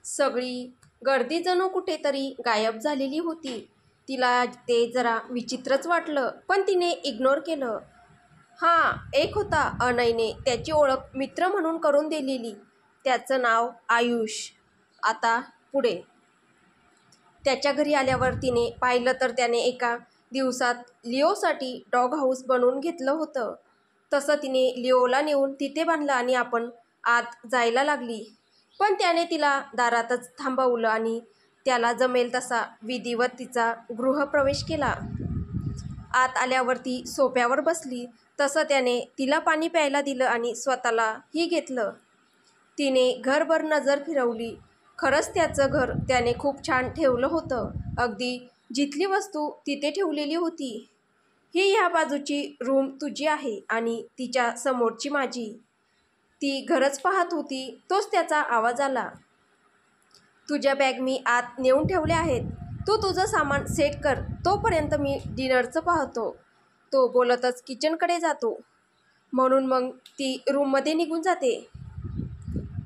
सगळी गर्दी जणू कुठेतरी गायब झालेली होती. तिला ते जरा विचित्रच वाटलं, पण तिने इग्नोर केलं. हां, एक होता अनयने त्याची ओळख मित्र म्हणून करून दिलेली. त्याचं नाव आयुष. आता पुढे. त्याच्या घरी आल्यावर तिने पाहिलं तर त्याने एका दिवसात लिओसाठी डॉग हाऊस बनवून घेतलं होतं. तसं तिने लिओला नेऊन तिथे बांधलं आणि आपण आत जायला लागली. पण त्याने तिला दारातच थांबवलं आणि त्याला जमेल तसा विधिवत तिचा गृहप्रवेश केला. आत आल्यावर ती सोफ्यावर बसली तसं त्याने तिला पाणी प्यायला दिलं आणि स्वतःलाही घेतलं. तिने घरभर नजर फिरवली. खरंच त्याचं घर त्याने खूप छान ठेवलं होतं. अगदी जिथली वस्तू तिथे ठेवलेली होती. ही ह्या बाजूची रूम तुझी आहे आणि तिच्या समोरची माझी. ती घरच पाहत होती. तोच त्याचा आवाज आला. तुझ्या बॅग मी आत नेऊन ठेवल्या आहेत. तू तुझं सामान सेट कर. तोपर्यंत मी डिनरचं पाहतो. तो बोलतच किचनकडे जातो. म्हणून मग ती रूममध्ये निघून जाते.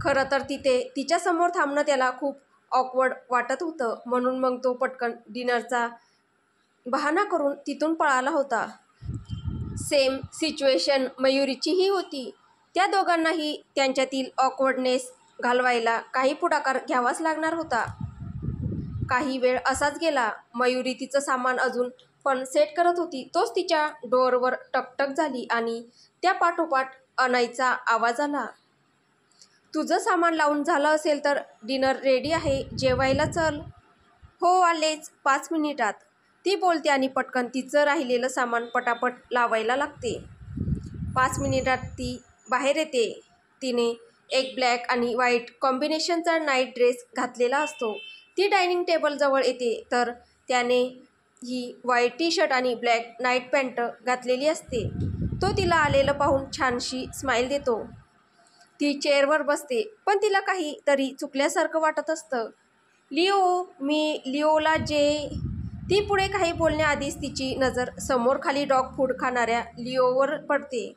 खरं तर तिथे तिच्यासमोर थांबणं त्याला खूप ऑकवर्ड वाटत होतं. म्हणून मग तो पटकन डिनरचा बहाणा करून तिथून पळाला होता. सेम सिच्युएशन मयुरीचीही होती. त्या दोघांनाही त्यांच्यातील ऑकवर्डनेस घालवायला काही पुढाकार घ्यावाच लागणार होता. काही वेळ असाच गेला. मयुरी तिचं सामान अजून पण सेट करत होती. तोच तिच्या डोअरवर टकटक झाली आणि त्या पाठोपाठ अनयचा आवाज आला. तुझं सामान लावून झालं असेल तर डिनर रेडी आहे. जेवायला चल. हो, आलेच 5 मिनिटात. ती बोलते आणि पटकन तिचं राहिलेलं सामान पटापट लावायला लागते. 5 मिनिटात ती बाहेर येते. तिने एक ब्लॅक आणि व्हाईट कॉम्बिनेशनचा नाईट ड्रेस घातलेला असतो. ती डायनिंग टेबलजवळ येते तर त्याने ही व्हाईट टी शर्ट आणि ब्लॅक नाईट पॅन्ट घातलेली असते. तो तिला आलेलं पाहून छानशी स्माईल देतो. ती चेअरवर बसते, पण तिला काहीतरी चुकल्यासारखं वाटत असतं. लिओ, मी लिओला ती पुढे काही बोलण्याआधीच तिची नजर समोर खाली डॉग फूड खाणाऱ्या लिओवर पडते.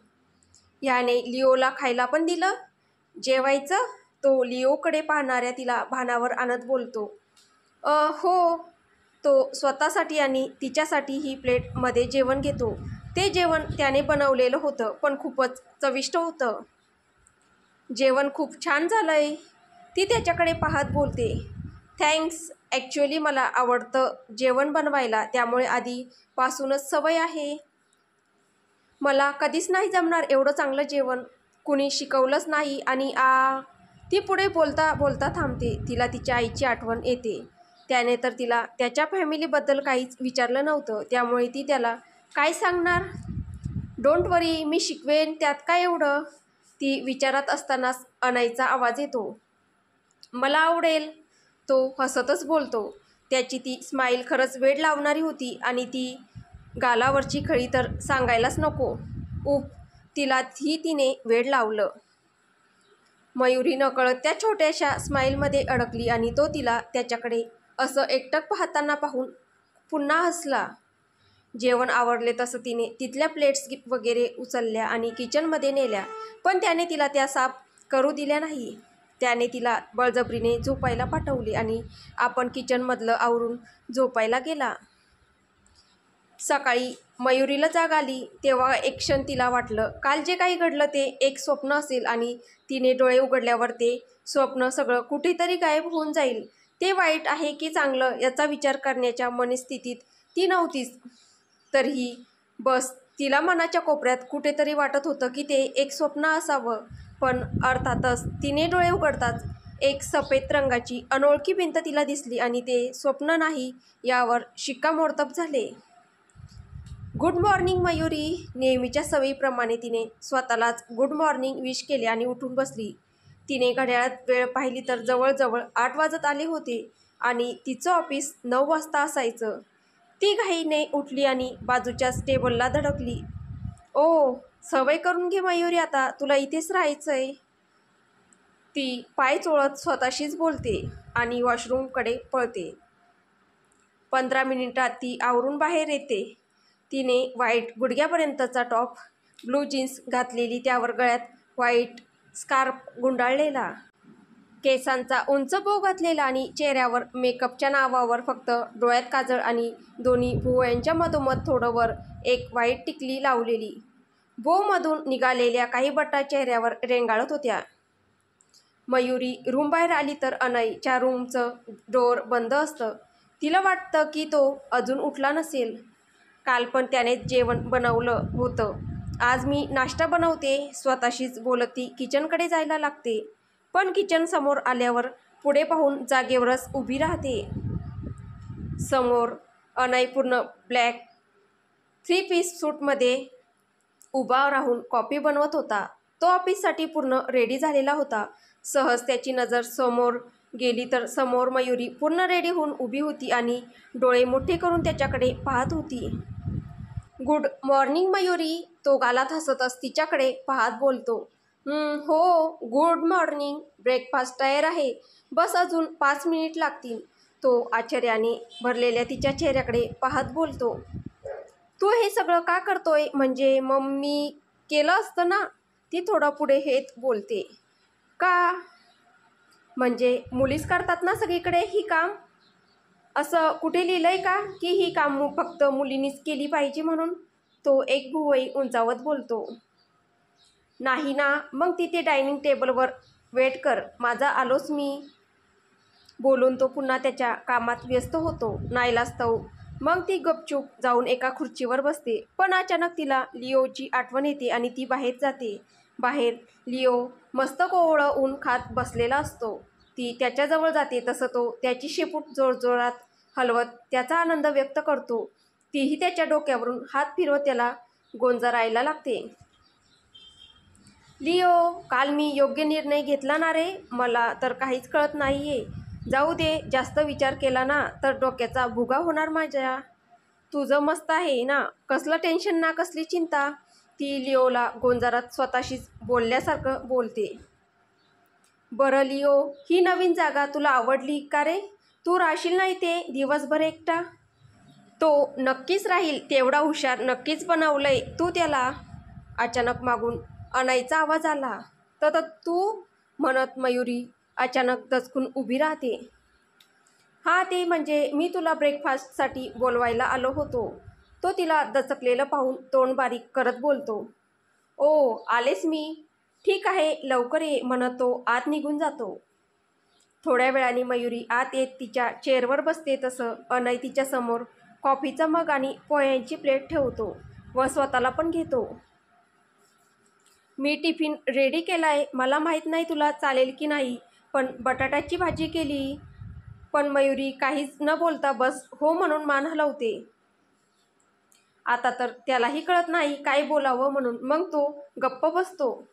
ह्याने लिओला खायला पण दिलं? जेवायचं? तो लिओकडे पाहणाऱ्या तिला भानावर आणत बोलतो. हो. तो स्वतःसाठी आणि तिच्यासाठी ही प्लेटमध्ये जेवण घेतो. ते जेवण त्याने बनवलेलं होतं, पण खूपच चविष्ट होतं. जेवण खूप छान झालंय. ती त्याच्याकडे पाहत बोलते. थँक्स. ॲक्च्युली मला आवडतं जेवण बनवायला, त्यामुळे आधीपासूनच सवय आहे. मला कधीच नाही जमणार एवढं चांगलं जेवण. कुणी शिकवलंच नाही आणि ती पुढे बोलता बोलता थांबते. तिला तिच्या आईची आठवण येते. त्याने तर तिला त्याच्या फॅमिलीबद्दल काहीच विचारलं नव्हतं, त्यामुळे ती त्याला काय सांगणार? डोंट वरी, मी शिकवेन, त्यात काय एवढं? ती विचारत असतानाच अनयचा आवाज येतो. मला आवडेल. तो हसतच बोलतो. त्याची ती स्माईल खरंच वेड लावणारी होती आणि ती गालावरची खळी तर सांगायलाच नको. तिने वेड लावलं. मयुरी नकळत त्या छोट्याशा स्माईलमध्ये अडकली आणि तो तिला त्याच्याकडे असं एकटक पाहताना पाहून पुन्हा हसला. जेवण आवरले तसं तिने तिथल्या प्लेट्स वगैरे उचलल्या आणि किचनमध्ये नेल्या, पण त्याने तिला त्या साफ करू दिल्या नाही. त्याने तिला बळजबरीने झोपायला पाठवले आणि आपण किचनमधलं आवरून झोपायला गेला. सकाळी मयुरीला जाग आली तेव्हा एक क्षण तिला वाटलं काल जे काही घडलं ते एक स्वप्न असेल आणि तिने डोळे उघडल्यावर ते स्वप्न सगळं कुठेतरी गायब होऊन जाईल. ते वाईट आहे की चांगलं याचा विचार करण्याच्या मनस्थितीत ती नव्हतीच. तरीही बस तिला मनाच्या कोपऱ्यात कुठेतरी वाटत होतं की ते एक स्वप्न असावं. पण अर्थातच तिने डोळे उघडताच एक सफेद रंगाची अनोळखी भिंत तिला दिसली आणि ते स्वप्न नाही यावर शिक्कामोर्तब झाले. Good morning Mayuri. नेहमीच्या सवयीप्रमाणे तिने स्वतःलाच गुड मॉर्निंग विश केले आणि उठून बसली. तिने घड्याळात वेळ पाहिली तर जवळजवळ 8 वाजत आले होते आणि तिचं ऑफिस 9 वाजता असायचं. ती घाईने उठली आणि बाजूच्याच टेबलला धडकली. ओ, सवय करून घे मयुरी, आता तुला इथेच राहायचंय. ती पाय चोळत स्वतःशीच बोलते आणि वॉशरूमकडे पळते. 15 मिनिटात ती आवरून बाहेर येते. तिने व्हाईट गुडघ्यापर्यंतचा टॉप, ब्लू जीन्स घातलेली, त्यावर गळ्यात व्हाईट स्कार्फ गुंडाळलेला. केसांचा उंच बो घातलेला आणि चेहऱ्यावर मेकअपच्या नावावर फक्त डोळ्यात काजळ आणि दोन्ही भुवयांच्या मधोमध थोडं वर एक व्हाईट टिकली लावलेली. बोमधून निघालेल्या काही बटा चेहऱ्यावर रेंगाळत होत्या. मयुरी रूमबाहेर आली तर अनयच्या रूमचं डोअर बंद असतं. तिला वाटतं की तो अजून उठला नसेल. काल पण त्याने जेवण बनवलं होतं. आज मी नाश्ता बनवते स्वतःशीच बोलत ती किचनकडे जायला लागते. पण किचन समोर आल्यावर पुढे पाहून जागेवरच उभी राहते. समोर अनय पूर्ण ब्लॅक 3 पीस सूटमध्ये उभा राहून कॉफी बनवत होता. तो ऑफिससाठी पूर्ण रेडी झालेला होता. सहज त्याची नजर समोर गेली तर समोर मयुरी पूर्ण रेडी होऊन उभी होती आणि डोळे मोठे करून त्याच्याकडे पाहत होती. गुड मॉर्निंग मयुरी, तो गालात हसतच तिच्याकडे पाहत बोलतो. हो गुड मॉर्निंग. ब्रेकफास्ट तयार आहे. बस अजून 5 मिनिट लागतील. तो आश्चर्याने भरलेल्या तिच्या चेहऱ्याकडे पाहत बोलतो. तू हे सगळं का करतोय? म्हणजे मम्मी केलं असतं ना? ती थोडं पुढे हेत बोलते. का? म्हणजे मुलीच करतात ना सगळीकडे ही काम? असं कुठे लिहिलंय का की ही काम फक्त मुलींनीच केली पाहिजे म्हणून? तो एक भुवई उंचावत बोलतो. नाही ना. मग तिथे डायनिंग टेबलवर वेट कर. माझा आलोच मी. बोलून तो पुन्हा त्याच्या कामात व्यस्त होतो. नाईलाजास्तव मग ती गपचूप जाऊन एका खुर्चीवर बसते. पण अचानक तिला लिओची आठवण येते आणि ती बाहेर जाते. बाहेर लिओ मस्त कोवळं ऊन खात बसलेला असतो. ती त्याच्याजवळ जाते तसं तो त्याची शेपूट जोरजोरात हलवत त्याचा आनंद व्यक्त करतो. तीही त्याच्या डोक्यावरून हात फिरवत त्याला गोंजारायला लागते. लिओ, काल मी योग्य निर्णय घेतला ना रे? मला तर काहीच कळत नाहीये. जाऊ दे, जास्त विचार केला ना तर डोक्याचा भुगा होणार माझ्या. तुझं मस्त आहे ना? कसलं टेन्शन ना कसली चिंता. ती लिओला गोंजारत स्वतःशीच बोलल्यासारखं बोलते. बरं लिओ, ही नवीन जागा तुला आवडली का रे? तू राहशील ना इथे दिवसभर एकटा? तो नक्कीच राहील. तेवढा हुशार नक्कीच बनवलंय तू त्याला. अचानक मागून अनयचा आवाज आला. तर तू म्हणत मयुरी अचानक दचकून उभी राहते. हा ते म्हणजे मी तुला ब्रेकफास्टसाठी बोलवायला आलो होतो. तो तिला दचकलेलं पाहून तोंड बारीक करत बोलतो. ओ, आलेस मी. ठीक आहे, लवकर ये म्हणत तो आत निघून जातो. थोड्या वेळाने मयुरी आत येत तिच्या चेअरवर बसते तसं अनय तिच्यासमोर कॉफीचा मग आणि पोह्यांची प्लेट ठेवतो व स्वतःला पण घेतो. मी टिफिन रेडी केलाय. मला माहीत नाही तुला चालेल की नाही, पण बटाट्याची भाजी केली. पण मयुरी काहीच न बोलता बस हो म्हणून मान हलवते. आता तर त्यालाही कळत नाही काय बोलावं म्हणून. मग तो गप्प बसतो.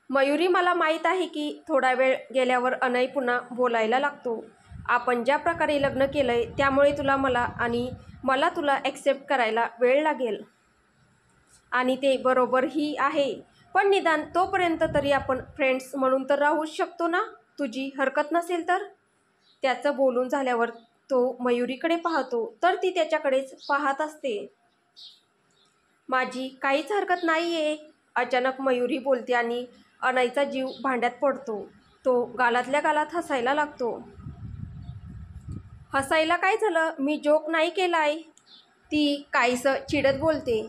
मयुरी, मला माहीत आहे की थोडा वेळ गेल्यावर अनय पुन्हा बोलायला लागतो. आपण ज्या प्रकारे लग्न केलंय त्यामुळे तुला मला आणि मला तुला ॲक्सेप्ट करायला वेळ लागेल. आणि ते बरोबरही आहे. पण निदान तोपर्यंत तरी आपण फ्रेंड्स म्हणून तर राहूच शकतो ना? तुझी हरकत नसेल तर? त्याचं बोलून झाल्यावर तो मयुरीकडे पाहतो तर ती त्याच्याकडेच पाहत असते. माझी काहीच हरकत नाहीये. अचानक मयुरी बोलते आणि अनयचा जीव भांड्यात पडतो. तो गालातल्या गालात हसायला लागतो. हसायला काय झालं? मी जोक नाही केलाय. ती काहीसं चिडत बोलते.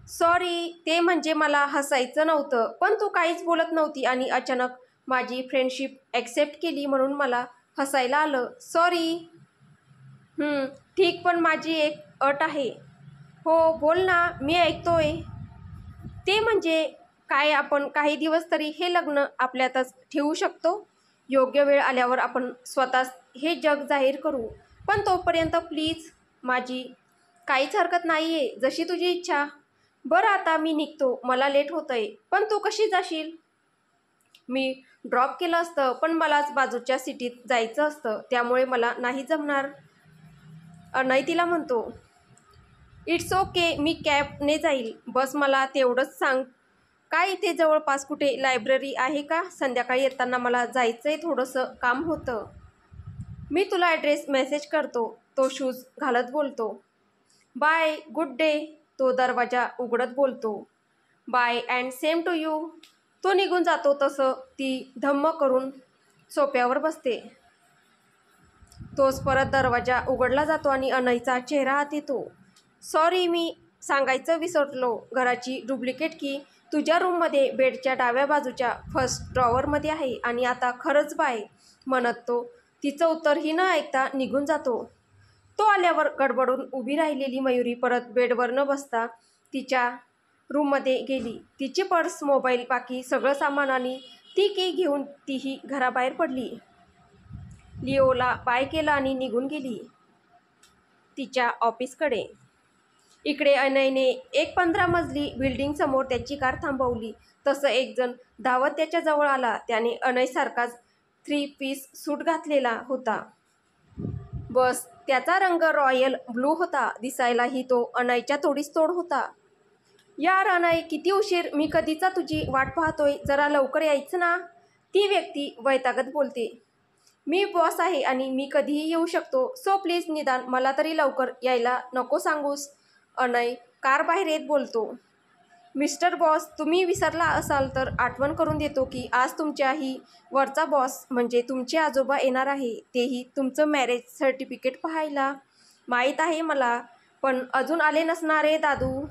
सॉरी, ते म्हणजे मला हसायचं नव्हतं. पण तू काहीच बोलत नव्हती आणि अचानक माझी फ्रेंडशिप ॲक्सेप्ट केली म्हणून मला हसायला आलं. सॉरी. ठीक, पण माझी एक अट आहे. हो बोल ना, मी ऐकतोय. ते म्हणजे काय? आपण काही दिवस तरी हे लग्न आपल्यातच ठेवू शकतो. योग्य वेळ आल्यावर आपण स्वतःच हे जग जाहीर करू. पण तोपर्यंत प्लीज. माझी काहीच हरकत नाहीये. जशी तुझी इच्छा. बरं, आता मी निघतो. मला लेट होतंय. पण तू कशी जाशील? मी ड्रॉप केलं असतं पण मलाच बाजूच्या सिटीत जायचं असतं. त्यामुळे मला नाही जमणार. अनय तिला म्हणतो. इट्स ओके, मी कॅबने जाईल. बस मला तेवढंच सांग, काय इथे जवळपास कुठे लायब्ररी आहे का? संध्याकाळी येताना मला जायचंय, थोडंसं काम होतं. मी तुला ॲड्रेस मेसेज करतो. तो शूज घालत बोलतो. Bye, good day. तो दरवाजा उघडत बोलतो. Bye and same to you. तो निघून जातो तसं ती धम्म करून सोफ्यावर बसते. तोच परत दरवाजा उघडला जातो आणि अनयचा चेहरा आत येतो. सॉरी, मी सांगायचं विसरलो. घराची डुप्लिकेट की तुझ्या रूममध्ये बेडच्या डाव्या बाजूच्या फर्स्ट ड्रॉवरमध्ये आहे. आणि आता खरंच बाय म्हणत तो तिचं उत्तरही न ऐकता निघून जातो. तो आल्यावर गडबडून उभी राहिलेली मयुरी परत बेडवर न बसता तिच्या रूममध्ये गेली. तिची पर्स, मोबाईल, बाकी सगळं सामान आणि ती की घेऊन तीही घराबाहेर पडली. लिओला बाय केलं आणि निघून गेली तिच्या ऑफिसकडे. इकडे अनयने एक 15 मजली बिल्डिंगसमोर त्याची कार थांबवली. तसं एक जण धावत त्याच्या जवळ आला. त्याने अनयसारखाच 3 पीस सूट घातलेला होता. बस त्याचा रंग रॉयल ब्लू होता. दिसायलाही तो अनयच्या थोडीच तोड होता. यार अनय, किती उशीर, मी कधीचा तुझी वाट पाहतोय, जरा लवकर यायचं ना. ती व्यक्ती वैतागत बोलते. मी बॉस आहे आणि मी कधीही येऊ शकतो, सो प्लीज निदान मला तरी लवकर यायला नको सांगूस. अनय कार बाहेर येत बोलतो. मिस्टर बॉस, तुम्ही विसरला असाल तर आठवण करून देतो की आज तुमच्याही वरचा बॉस म्हणजे तुमचे आजोबा येणार आहे. तेही तुमचं मॅरेज सर्टिफिकेट पाहायला. माहीत आहे मला, पण अजून आले नसणार रे दादू.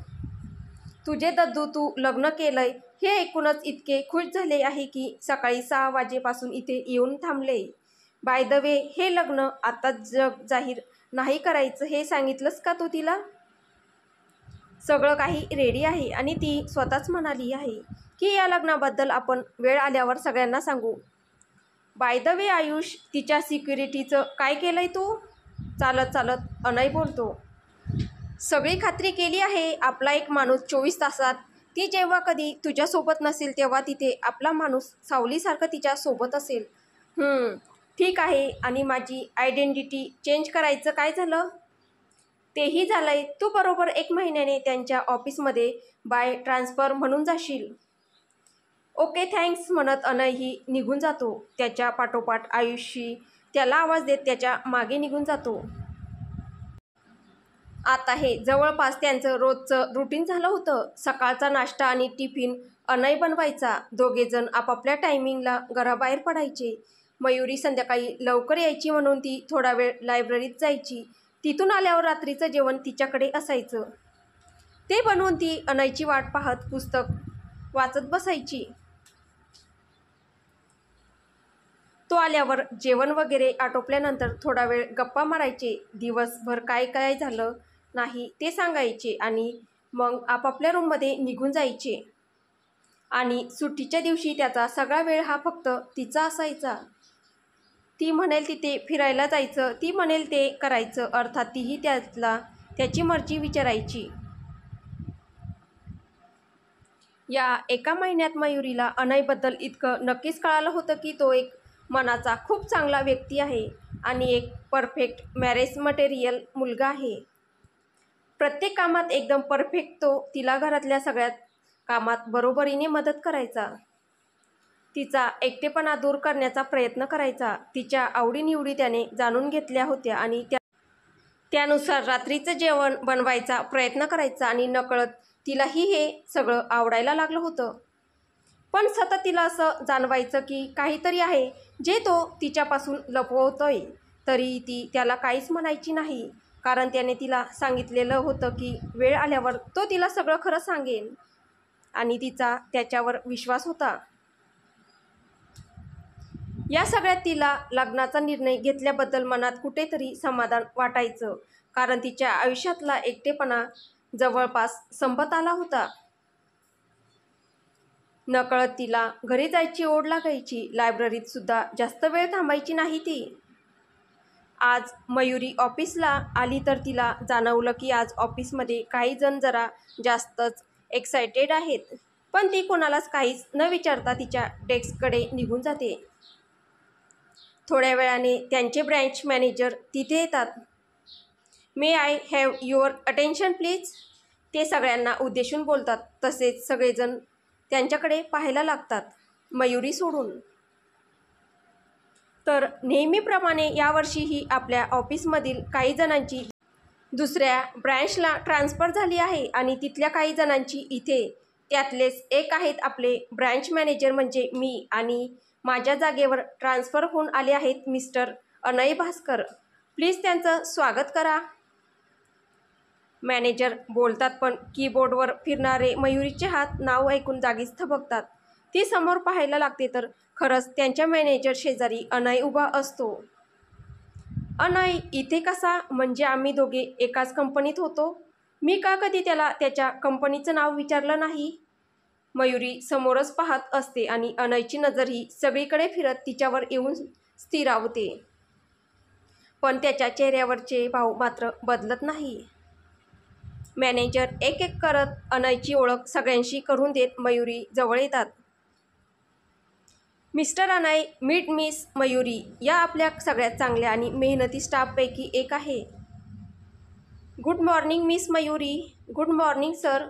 तुझे दद्दू, तू लग्न केलंय हे ऐकूनच इतके खुश झाले आहे की सकाळी 6 वाजेपासून इथे येऊन थांबले. बाय द वे, हे लग्न आताच जग जाहीर नाही करायचं हे सांगितलंस का तू तिला? सगळं काही रेडी आहे आणि ती स्वतःच म्हणाली आहे की या लग्नाबद्दल आपण वेळ आल्यावर सगळ्यांना सांगू. बाय द वे आयुष, तिच्या सिक्युरिटीचं काय केलंय तू? चालत चालत अनय बोलतो. सगळी खात्री केली आहे. आपला एक माणूस 24 तासात, ती जेव्हा कधी तुझ्यासोबत नसेल तेव्हा तिथे आपला माणूस सावलीसारखं तिच्या सोबत असेल. ठीक आहे. आणि माझी आयडेंटिटी चेंज करायचं काय झालं? तेही झालंय. तू बरोबर 1 महिन्याने त्यांच्या ऑफिसमध्ये बाय ट्रान्सफर म्हणून जाशील. ओके थँक्स म्हणत अनयही निघून जातो. त्याच्या पाठोपाठ आयुषी त्याला आवाज देत त्याच्या मागे निघून जातो. आता हे जवळपास त्यांचं रोजचं रुटीन झालं होतं. सकाळचा नाश्ता आणि टिफिन अनय बनवायचा. दोघेजण आपापल्या टायमिंगला घराबाहेर पडायचे. मयुरी संध्याकाळी लवकर यायची म्हणून ती थोडा वेळ लायब्ररीत जायची. तिथून आल्यावर रात्रीचं जेवण तिच्याकडे असायचं. ते बनवून ती अनयची वाट पाहत पुस्तक वाचत बसायची. तो आल्यावर जेवण वगैरे आटोपल्यानंतर थोडा वेळ गप्पा मारायचे. दिवसभर काय काय झालं नाही ते सांगायचे आणि मग आपापल्या रूममध्ये निघून जायचे. आणि सुट्टीच्या दिवशी त्याचा सगळा वेळ हा फक्त तिचा असायचा. ती म्हणेल तिथे फिरायला जायचं, ती म्हणेल ते करायचं. अर्थात तीही त्याची मर्जी विचारायची. या 1 महिन्यात मयुरीला अनयबद्दल इतकं नक्कीच कळालं होतं की तो एक मनाचा खूप चांगला व्यक्ती आहे आणि एक परफेक्ट मॅरेज मटेरियल मुलगा आहे. प्रत्येक कामात एकदम परफेक्ट. तो तिला घरातल्या सगळ्यात कामात बरोबरीने मदत करायचा. तिचा एकटेपणा दूर करण्याचा प्रयत्न करायचा. तिच्या आवडीनिवडी त्याने जाणून घेतल्या होत्या आणि त्यानुसार रात्रीचं जेवण बनवायचा प्रयत्न करायचा. आणि नकळत तिलाही हे सगळं आवडायला लागलं होतं. पण सतत तिला असं जाणवायचं की काहीतरी आहे जे तो तिच्यापासून लपवतोय. तरी ती त्याला काहीच म्हणायची नाही, कारण त्याने तिला सांगितलेलं होतं की वेळ आल्यावर तो तिला सगळं खरं सांगेन आणि तिचा त्याच्यावर विश्वास होता. या सगळ्यात तिला लग्नाचा निर्णय घेतल्याबद्दल मनात कुठेतरी समाधान वाटायचं, कारण तिच्या आयुष्यातला एकटेपणा जवळपास संपत आला होता. नकळत तिला घरी जायची ओढ लागायची. लायब्ररीत सुद्धा जास्त वेळ थांबायची नाही ती. आज मयुरी ऑफिसला आली तर तिला जाणवलं की आज ऑफिसमध्ये काही जण जरा जास्तच एक्सायटेड आहेत. पण ती कोणालाच काहीच न विचारता तिच्या डेस्ककडे निघून जाते. थोड्या वेळाने त्यांचे ब्रँच मॅनेजर तिथे येतात. May I have your attention please? ते सगळ्यांना उद्देशून बोलतात. तसेच सगळेजण त्यांच्याकडे पाहायला लागतात, मयुरी सोडून. तर नेहमीप्रमाणे यावर्षीही आपल्या ऑफिसमधील काही जणांची दुसऱ्या ब्रँचला ट्रान्सफर झाली आहे आणि तिथल्या काही जणांची इथे त्यातलेच एक आहेत आपले ब्रँच मॅनेजर म्हणजे मी, आणि माझ्या जागेवर ट्रान्सफर होऊन आले आहेत मिस्टर अनय भास्कर. प्लीज त्यांचं स्वागत करा. मॅनेजर बोलतात पण कीबोर्डवर फिरणारे मयुरीचे हात नाव ऐकून जागीच थबकतात. ती समोर पाहायला लागते तर खरंच त्यांच्या मॅनेजर शेजारी अनय उभा असतो. अनय इथे कसा? म्हणजे आम्ही दोघे एकाच कंपनीत होतो. मी का कधी त्याला त्याच्या कंपनीचं नाव विचारलं नाही? मयुरी समोरच पाहत असते आणि अनयची नजरही सगळीकडे फिरत तिच्यावर येऊन स्थिरावते. पण त्याच्या चेहऱ्यावरचे भाव मात्र बदलत नाही. मॅनेजर एक एक करत अनयची ओळख सगळ्यांशी करून देत मयुरी जवळ येतात. Mister Anay, meet miss Mayuri. या आपल्या सगळ्यात चांगल्या आणि मेहनती स्टाफपैकी एक आहे. Good morning miss Mayuri. Good morning sir.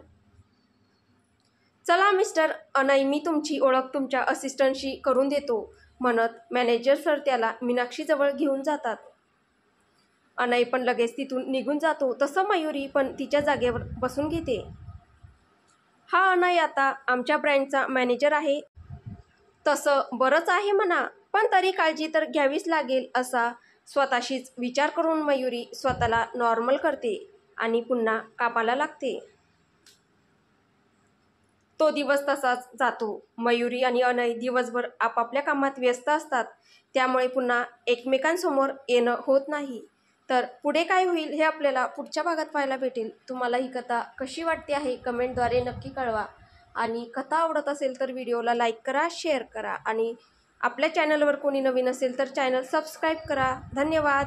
चला मिस्टर अनय, मी तुमची ओळख तुमच्या असिस्टंटशी करून देतो म्हणत मॅनेजर सर त्याला मीनाक्षीजवळ घेऊन जातात. अनय पण लगेच तिथून निघून जातो. तसं मयुरी पण तिच्या जागेवर बसून घेते. हा अनय आता आमच्या ब्रँचचा मॅनेजर आहे. तसं बरंच आहे म्हणा, पण तरी काळजी तर घ्यावीच लागेल असा स्वतःशीच विचार करून मयुरी स्वतःला नॉर्मल करते आणि पुन्हा कामाला लागते. तो दिवस तसाच जातो. मयुरी आणि अनय दिवसभर आपापल्या कामात व्यस्त असतात. त्यामुळे पुन्हा एकमेकांसमोर येणं होत नाही. तर पुढे काय होईल हे आपल्याला पुढच्या भागात पाहायला भेटेल. तुम्हाला ही कथा कशी वाटते आहे कमेंटद्वारे नक्की कळवा. आणि कथा आवडत असेल तर व्हिडिओला लाईक करा, शेअर करा आणि आपल्या चॅनलवर कोणी नवीन असेल तर चॅनल सबस्क्राईब करा. धन्यवाद.